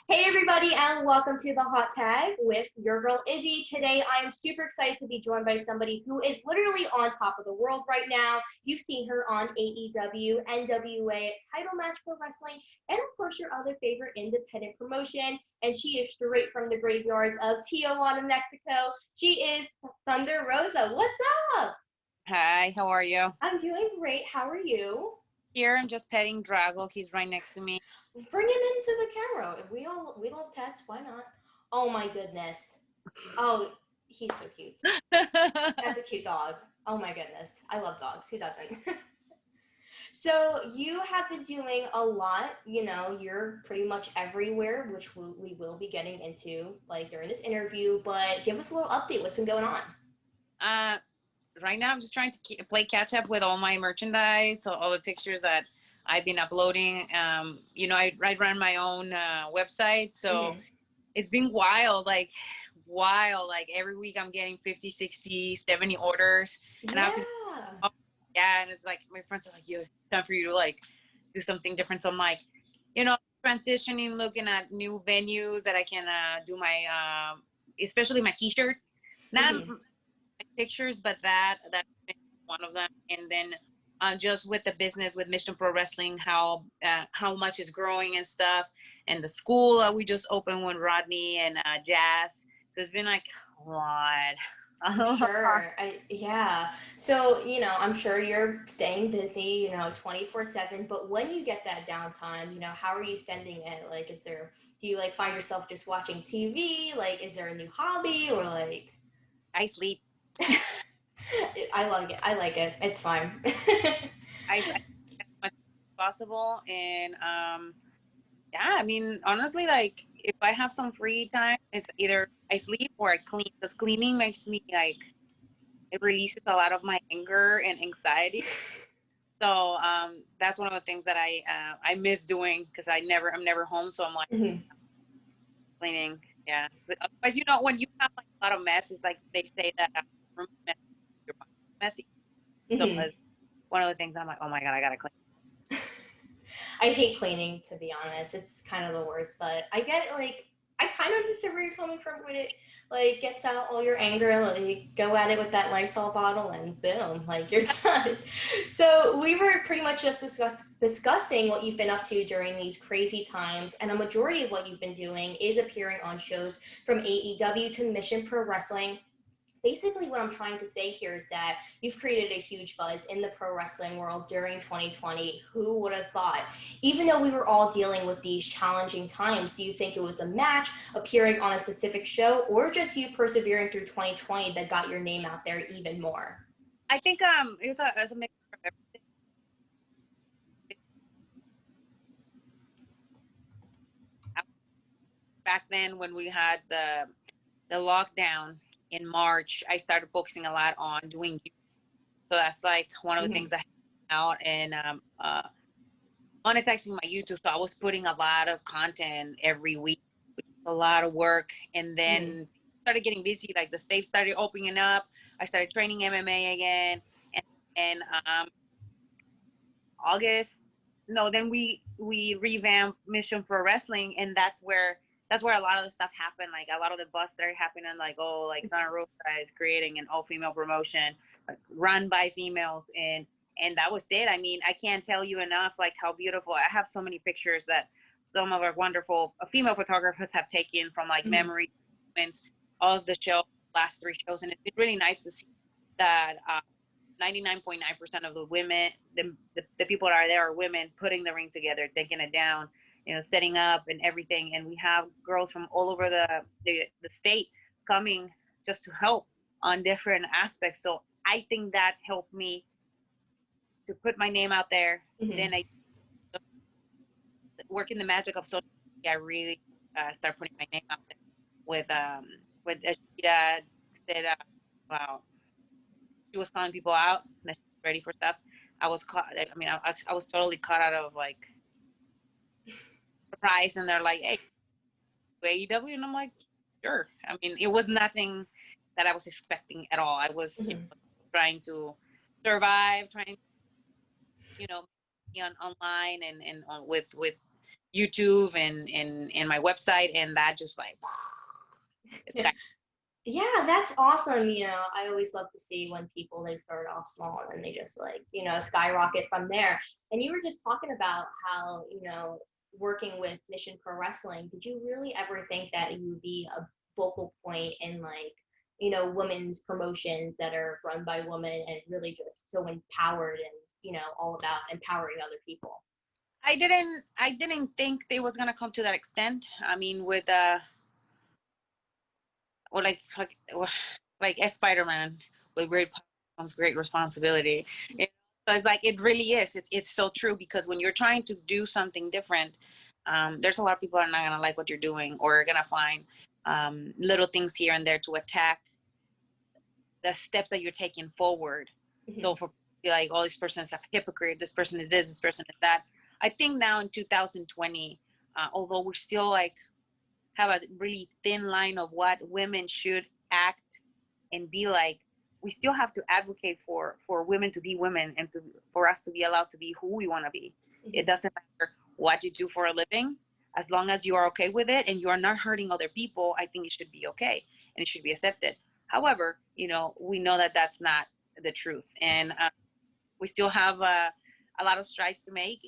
Hey everybody, and welcome to the Hot Tag with your girl Izzy. Today I am super excited to be joined by somebody who is literally on top of the world right now. You've seen her on AEW, NWA, Title Match Pro Wrestling, and of course your other favorite independent promotion. And she is straight from the graveyards of Tijuana, Mexico. She is Thunder Rosa. What's up? Hi, how are you? I'm doing great. How are you? Here, I'm just petting Drago. He's right next to me. Bring him into the camera. We love pets. Why not? Oh my goodness. Oh, he's so cute. That's a cute dog. Oh my goodness. I love dogs. Who doesn't? So you have been doing a lot. You're pretty much everywhere, which we will be getting into like during this interview. But give us a little update. What's been going on? uh, right now, I'm just trying to play catch up with all my merchandise, so all the pictures that I've been uploading. I run my own website, so Mm-hmm. it's been wild, wild. Like every week, I'm getting 50, 60, 70 orders, and I have Yeah. to, oh, yeah, and it's like my friends are like, "Yo, it's time for you to like do something different." So I'm like, you know, transitioning, looking at new venues that I can do my, especially my t-shirts. Not Mm-hmm. pictures, but that's one of them. And then just with the business with Mission Pro Wrestling, how much is growing and stuff, and the school we just opened with Rodney and Jazz. So it's been like a lot. I'm sure. Yeah. So, I'm sure you're staying busy, 24/7, but when you get that downtime, how are you spending it? Like, do you like find yourself just watching TV? Like, is there a new hobby or like I sleep. I like it. I like it. It's fine. I as much as possible, and yeah, I mean, honestly, like if I have some free time, it's either I sleep or I clean. Because cleaning makes me like it releases a lot of my anger and anxiety. So that's one of the things that I miss doing because I'm never home. So I'm like Mhm. cleaning. Yeah. So otherwise, when you have like a lot of mess, it's like they say that room is messy, your mind is messy. So Mhm. it's one of the things I'm like, oh my god, I gotta clean. I hate cleaning, to be honest. It's kind of the worst, but I get it. Like, I kind of understand where you're coming from with it. Like, gets out all your anger. Like, go at it with that Lysol bottle, and boom, like you're done. So we were pretty much just discussing what you've been up to during these crazy times, and a majority of what you've been doing is appearing on shows from AEW to Mission Pro Wrestling. Basically what I'm trying to say here is that you've created a huge buzz in the pro wrestling world during 2020. Who would have thought? Even though we were all dealing with these challenging times, do you think it was a match, appearing on a specific show, or just you persevering through 2020 that got your name out there even more? I think it was a mix of everything. Back then when we had the lockdown in March, I started focusing a lot on doing YouTube. So that's like one of the Mm-hmm. things I have out and monetizing my YouTube. So I was putting a lot of content every week, which was a lot of work. And Mm-hmm. then started getting busy. Like the states started opening up. I started training MMA again, and August. No, then we revamped Mission for Wrestling, and that's where a lot of the stuff happened. Like a lot of the buzz started happening. Like like Thunder Rosa is creating an all female promotion, like, run by females, and that was it. I mean, I can't tell you enough like how beautiful. I have so many pictures that some of our wonderful female photographers have taken from like Mm-hmm. memory moments of the show, last three shows, and it's been really nice to see that 99.9% of the women, the people that are there are women putting the ring together, taking it down, setting up and everything. And we have girls from all over the state coming just to help on different aspects. So I think that helped me to put my name out there. Mm-hmm. Then I working the magic of social media. I really start putting my name out there with Ashita said, wow, she was calling people out that she was ready for stuff. I was caught. I mean, I was totally caught out of like surprise, and they're like, "Hey, AEW," and I'm like, "Sure." I mean, it was nothing that I was expecting at all. I was Mm-hmm. trying to survive, trying, you know, be on online and on with YouTube and my website, and that just like it's Yeah. Yeah, that's awesome. I always love to see when people they start off small and then they just like, skyrocket from there. And you were just talking about how, working with Mission Pro Wrestling, did you really ever think that you would be a focal point in like, women's promotions that are run by women and really just so empowered and, all about empowering other people? I didn't think they was gonna come to that extent. I mean, with or like as Spider-Man, with great power comes great responsibility. So it's like it really is. It's so true, because when you're trying to do something different, there's a lot of people are not gonna like what you're doing, or are gonna find little things here and there to attack the steps that you're taking forward. Mm-hmm. So for like, oh, this person is a hypocrite, this person is this person is that. I think now in 2020, although we're still like have a really thin line of what women should act and be like, we still have to advocate for women to be women, and for us to be allowed to be who we want to be. Mm-hmm. It doesn't matter what you do for a living, as long as you are okay with it and you are not hurting other people. I think it should be okay and it should be accepted. However, we know that that's not the truth, and we still have a lot of strides to make,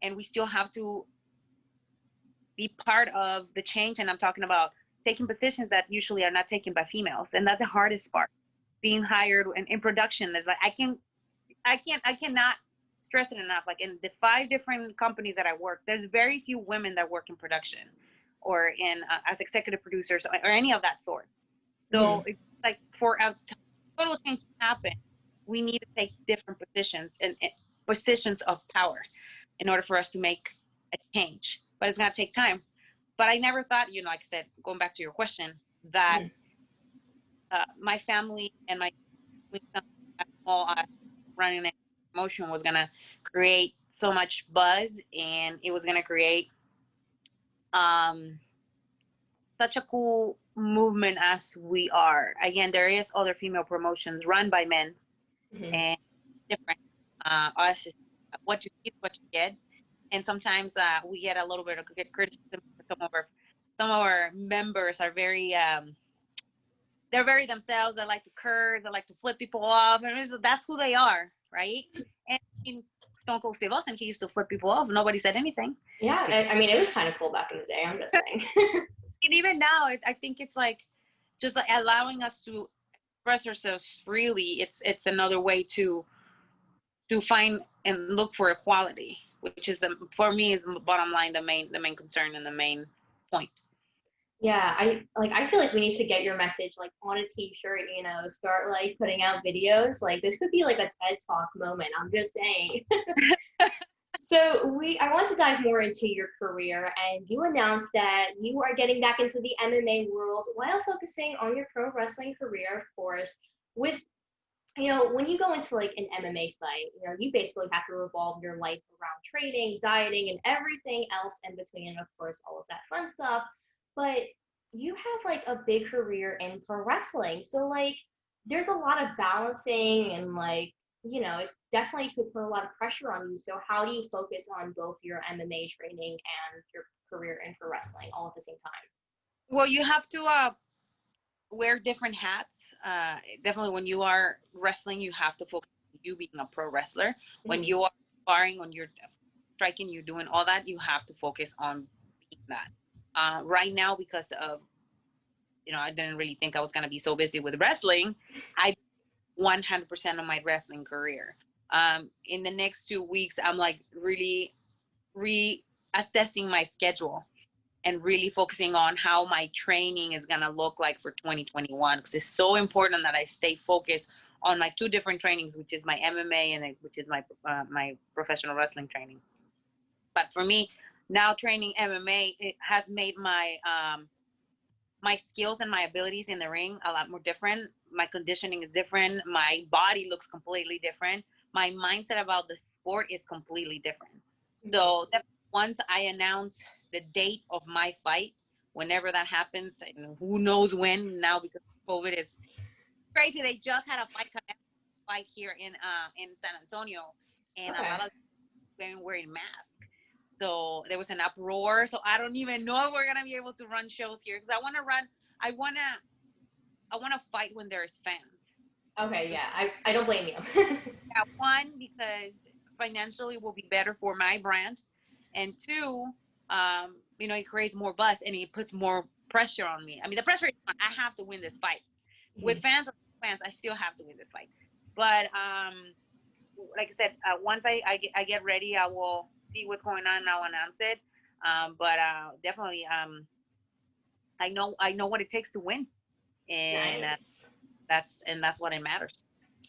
and we still have to be part of the change. And I'm talking about taking positions that usually are not taken by females, and that's the hardest part. Being hired in production, there's like I cannot stress it enough. Like in the 5 different companies that I work, there's very few women that work in production or in as executive producers or any of that sort. Mm-hmm. So it's like for a total change to happen, we need to take different positions and positions of power in order for us to make a change. But it's gonna take time. But I never thought, like I said, going back to your question, that Mm-hmm. my family and my small running a promotion was gonna create so much buzz, and it was gonna create um, such a cool movement as we are. Again, there is other female promotions run by men, Mm-hmm. and different. Us, what you see is what you get, and sometimes we get a little bit of criticism. Some of our members are very they're very themselves. They like to curse. They like to flip people off, and that's who they are, right? And in Stone Cold Steve Austin, he used to flip people off. Nobody said anything. Yeah, I mean, it was kind of cool back in the day. I'm just saying. And even now, I think it's like just like allowing us to express ourselves freely. It's another way to find and look for equality, which is for me is the bottom line, the main concern and the main point. Yeah, I feel like we need to get your message like on a t-shirt, start like putting out videos. Like this could be like a TED Talk moment. I'm just saying. So I want to dive more into your career, and you announced that you are getting back into the MMA world while focusing on your pro wrestling career, of course. With when you go into like an MMA fight, you basically have to revolve your life around training, dieting, and everything else in between, and of course, all of that fun stuff. But you have like a big career in pro wrestling. So, like, there's a lot of balancing, and like, it definitely could put a lot of pressure on you. So, how do you focus on both your MMA training and your career in pro wrestling all at the same time? Well, you have to wear different hats. Definitely, when you are wrestling, you have to focus on you being a pro wrestler. When Mm-hmm. you are sparring, when you're striking, you're doing all that, you have to focus on being that. Right now, because of I didn't really think I was gonna be so busy with wrestling. I 100% of my wrestling career. In the next 2 weeks, I'm like really reassessing my schedule and really focusing on how my training is gonna look like for 2021, because it's so important that I stay focused on my 2 different trainings, which is my MMA and which is my professional wrestling training. But for me, now training MMA, it has made my skills and my abilities in the ring a lot more different. My conditioning is different. My body looks completely different. My mindset about the sport is completely different. Mm-hmm. So once I announce the date of my fight, whenever that happens, and who knows when now, because COVID is crazy. They just had a fight here in San Antonio, and a Okay. lot of them wearing masks. So there was an uproar. So I don't even know if we're gonna be able to run shows here because I want to run. I wanna I want to fight when there's fans. Okay, yeah, I don't blame you. Yeah, one, because financially will be better for my brand, and two, it creates more buzz and it puts more pressure on me. I mean, the pressure is on. I have to win this fight. With fans or fans, I still have to win this fight. But like I said, once I get ready, I will see what's going on and I'll announce it. But definitely, I know what it takes to win, and Nice. that's what it matters.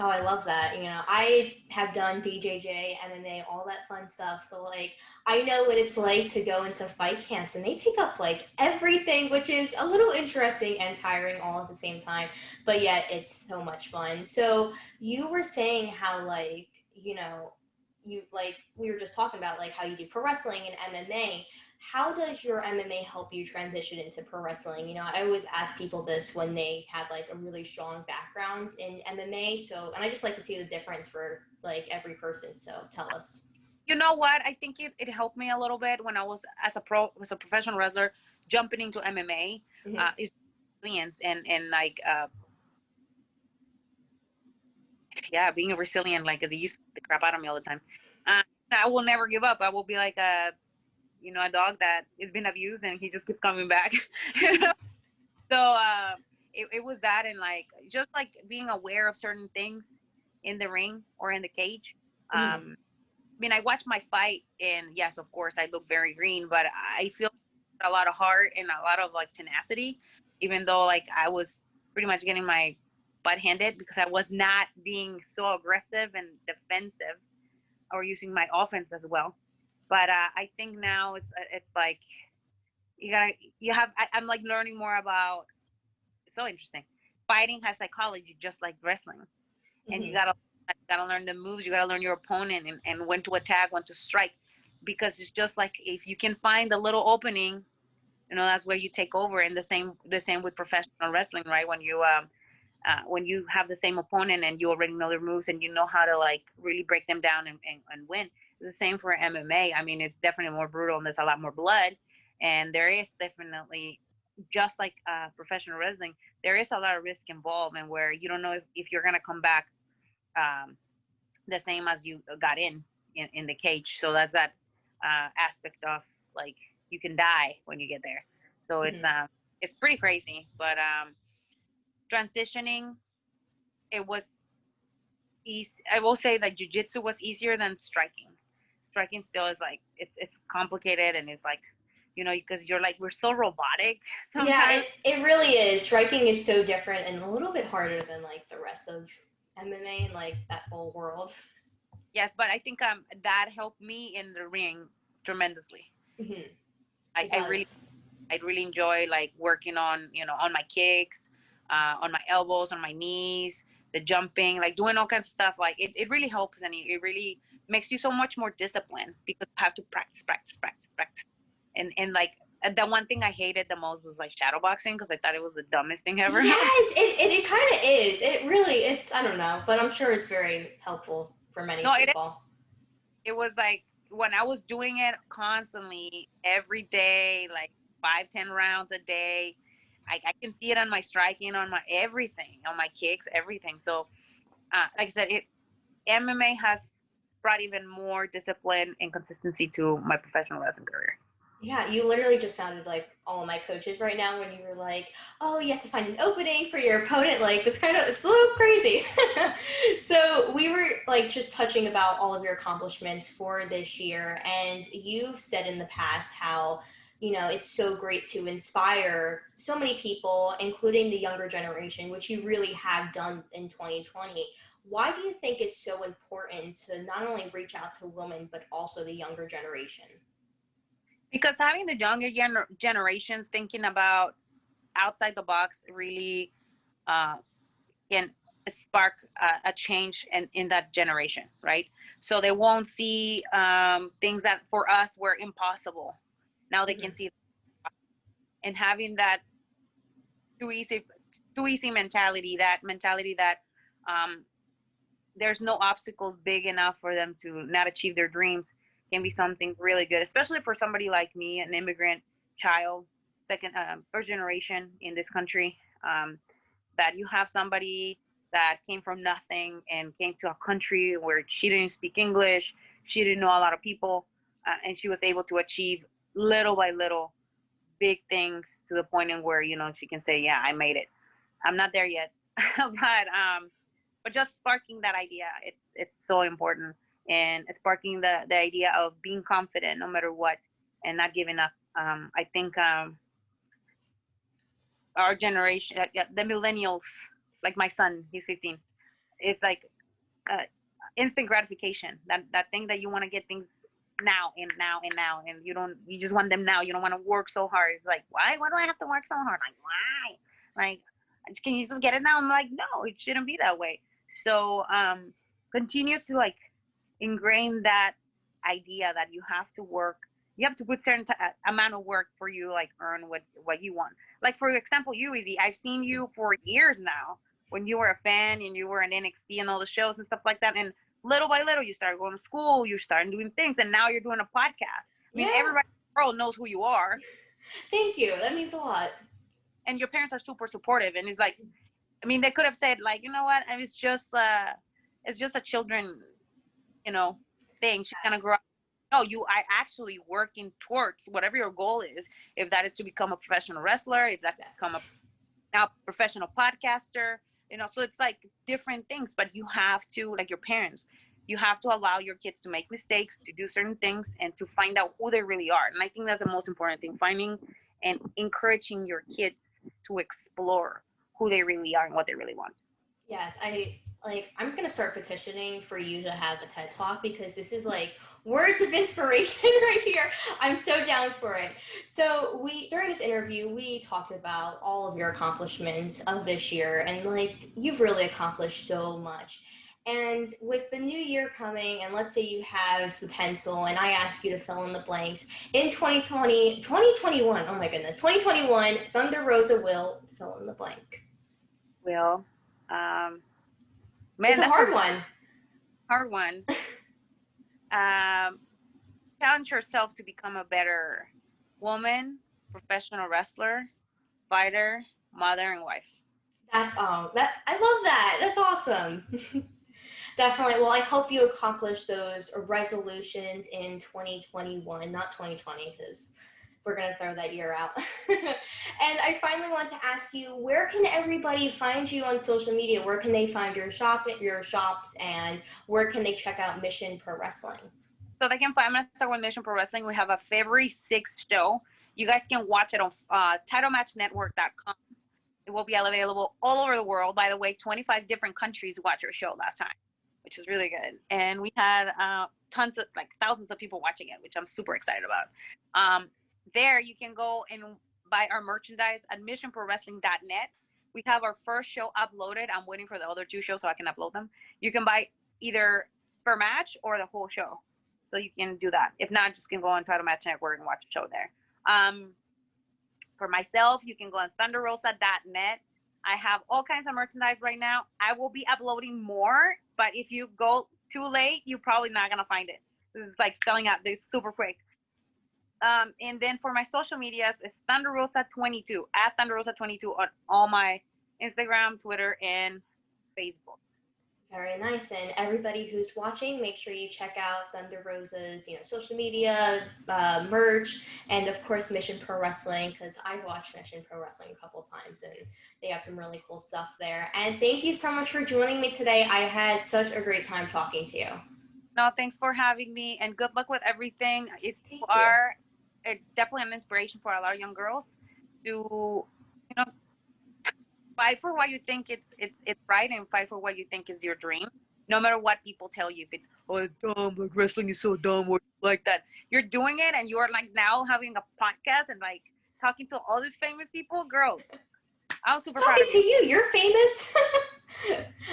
Oh, I love that. I have done BJJ, MMA, all that fun stuff. So, like, I know what it's like to go into fight camps, and they take up, like, everything, which is a little interesting and tiring all at the same time. But yet, it's so much fun. So, you were saying how, like, we were just talking about, like, how you do pro wrestling and MMA. How does your MMA help you transition into pro wrestling? I always ask people this when they have like a really strong background in MMA. So, and I just like to see the difference for like every person. So, tell us. You know what? I think it helped me a little bit when I was as a professional wrestler jumping into MMA. Mm-hmm. Is resilience and like yeah, being a resilient. Like they used the crap out of me all the time. Uh, I will never give up. I will be like a dog that has been abused and he just keeps coming back. So it was that, and like just like being aware of certain things in the ring or in the cage. Mm-hmm. I mean, I watched my fight, and yes, of course, I look very green, but I feel a lot of heart and a lot of like tenacity, even though like I was pretty much getting my butt handed because I was not being so aggressive and defensive or using my offense as well. But I think now it's like I'm like learning more about. It's so interesting. Fighting has psychology, just like wrestling, and you Mm-hmm. gotta learn the moves. You gotta learn your opponent and when to attack, when to strike, because it's just like if you can find the little opening, that's where you take over. And the same with professional wrestling, right? When you have the same opponent and you already know their moves and you know how to like really break them down and win. The same for MMA. I mean, it's definitely more brutal and there's a lot more blood, and there is definitely just like professional wrestling, there is a lot of risk involved, and where you don't know if you're gonna come back um, the same as you got in the cage. So that's that aspect of like you can die when you get there. So Mm-hmm. it's pretty crazy. But transitioning, it was easy. I will say that jujitsu was easier than striking. Striking still is like it's complicated, and it's like because you're like we're so robotic Yeah, sometimes. it really is. Striking is so different and a little bit harder than like the rest of MMA and like that whole world. Yes, but I think that helped me in the ring tremendously. Mm-hmm. I, It I really does. I really enjoy like working on my kicks, on my elbows, on my knees, the jumping, like doing all kinds of stuff. Like it really helps, and it really makes you so much more disciplined because you have to practice, practice, practice, practice. And like the one thing I hated the most was like shadow boxing because I thought it was the dumbest thing ever. Yes, it kind of is. I don't know, but I'm sure it's very helpful for many No, people. it was like when I was doing it constantly every day, like 5-10 rounds a day. I can see it on my striking, on my everything, on my kicks, everything. So, like I said, MMA has brought even more discipline and consistency to my professional wrestling career. Yeah, you literally just sounded like all of my coaches right now when you were like, "Oh, you have to find an opening for your opponent." Like it's a little crazy. So we were like just touching about all of your accomplishments for this year, and you've said in the past how it's so great to inspire so many people, including the younger generation, which you really have done in 2020. Why do you think it's so important to not only reach out to women but also the younger generation? Because having the younger generations thinking about outside the box really uh, can spark a change in that generation, right? So they won't see things that for us were impossible. Now they can Mm-hmm. see, and having that too easy, too easy mentality, that mentality that um, there's no obstacles big enough for them to not achieve their dreams, can be something really good, especially for somebody like me, an immigrant child, first generation in this country. That you have somebody that came from nothing and came to a country where she didn't speak English, she didn't know a lot of people, and she was able to achieve little by little big things to the point in where she can say, "Yeah, I made it." I'm not there yet, but just sparking that idea, it's so important, and sparking the idea of being confident no matter what, and not giving up. I think our generation, the millennials, like my son, he's 15, is like uh, instant gratification. That thing that you want to get things now and now and now, and you just want them now. You don't want to work so hard. It's like, why do I have to work so hard? Like, why? Like, can you just get it now? I'm like, no, it shouldn't be that way. So continue to like ingrain that idea that you have to work. You have to put certain amount of work for you like earn what you want. Like for example, you, Izzy, I've seen you for years now. When you were a fan and you were in NXT and all the shows and stuff like that, and little by little you started going to school, you started doing things, and now you're doing a podcast. I mean, Yeah. everybody in the world knows who you are. Thank you. That means a lot. And your parents are super supportive, and it's like, I mean, they could have said like, you know what, it's just a children, thing. She's gonna grow up. No, you are actually working towards whatever your goal is. If that is to become a professional wrestler, if that's to become a now professional podcaster, so it's like different things, but you have to, like your parents, you have to allow your kids to make mistakes, to do certain things, and to find out who they really are. And I think that's the most important thing, finding and encouraging your kids to explore who they really are and what they really want. Yes, I'm gonna start petitioning for you to have a TED talk because this is like words of inspiration right here. I'm so down for it. So during this interview we talked about all of your accomplishments of this year, and like you've really accomplished so much. And with the new year coming, and let's say you have the pencil and I ask you to fill in the blanks in 2020, 2021, oh my goodness, 2021, Thunder Rosa will fill in the blank. Well, It's man, a that's hard a one. hard one. Challenge yourself to become a better woman, professional wrestler, fighter, mother, and wife. I love that. That's awesome. Definitely. Well, I hope you accomplish those resolutions in 2021, not 2020, because we're going to throw that year out. And I finally want to ask you, where can everybody find you on social media? Where can they find your shops, and where can they check out Mission Pro Wrestling? So they can find us on Mission Pro Wrestling. We have a February 6th show. You guys can watch it on titlematchnetwork.com. It will be available all over the world. By the way, 25 different countries watched our show last time, which is really good. And we had thousands of people watching it, which I'm super excited about. There you can go and buy our merchandise at missionprowrestling.net. We have our first show uploaded. I'm waiting for the other two shows so I can upload them. You can buy either per match or the whole show. So you can do that. If not, just can go on Title Match Network and watch the show there. For myself, you can go on thunderrosa.net. I have all kinds of merchandise right now. I will be uploading more, but if you go too late, you're probably not going to find it. This is like selling out this super quick. And then for my social medias, it's thunderrosa22, at thunderrosa22 on all my Instagram, Twitter, and Facebook. Very nice. And everybody who's watching, make sure you check out Thunder Rosa's, social media, merch, and of course Mission Pro Wrestling, because I've watched Mission Pro Wrestling a couple times, and they have some really cool stuff there. And thank you so much for joining me today. I had such a great time talking to you. No, thanks for having me, and good luck with everything. You you. are definitely an inspiration for a lot of young girls to, fight for what you think it's right, and fight for what you think is your dream, no matter what people tell you. If it's, oh, it's dumb, like wrestling is so dumb, or like that, you're doing it, and you're like now having a podcast and like talking to all these famous people. Girl, I'm super proud Talking of to you. you're famous.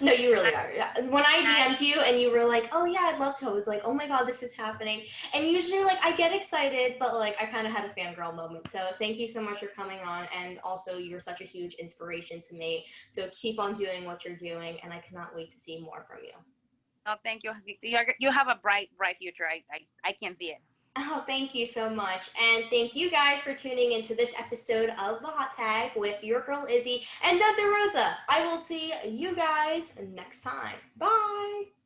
No, you really are. When I DM'd you and you were like, oh yeah, I'd love to, I was like, oh my god, this is happening. And usually like I get excited, but like I kind of had a fangirl moment. So thank you so much for coming on, and also you're such a huge inspiration to me. So keep on doing what you're doing, and I cannot wait to see more from you. No, thank you. You have a bright future. I can see it. Oh, thank you so much. And thank you guys for tuning into this episode of The Hot Tag with your girl Izzy and Thunder Rosa. I will see you guys next time. Bye.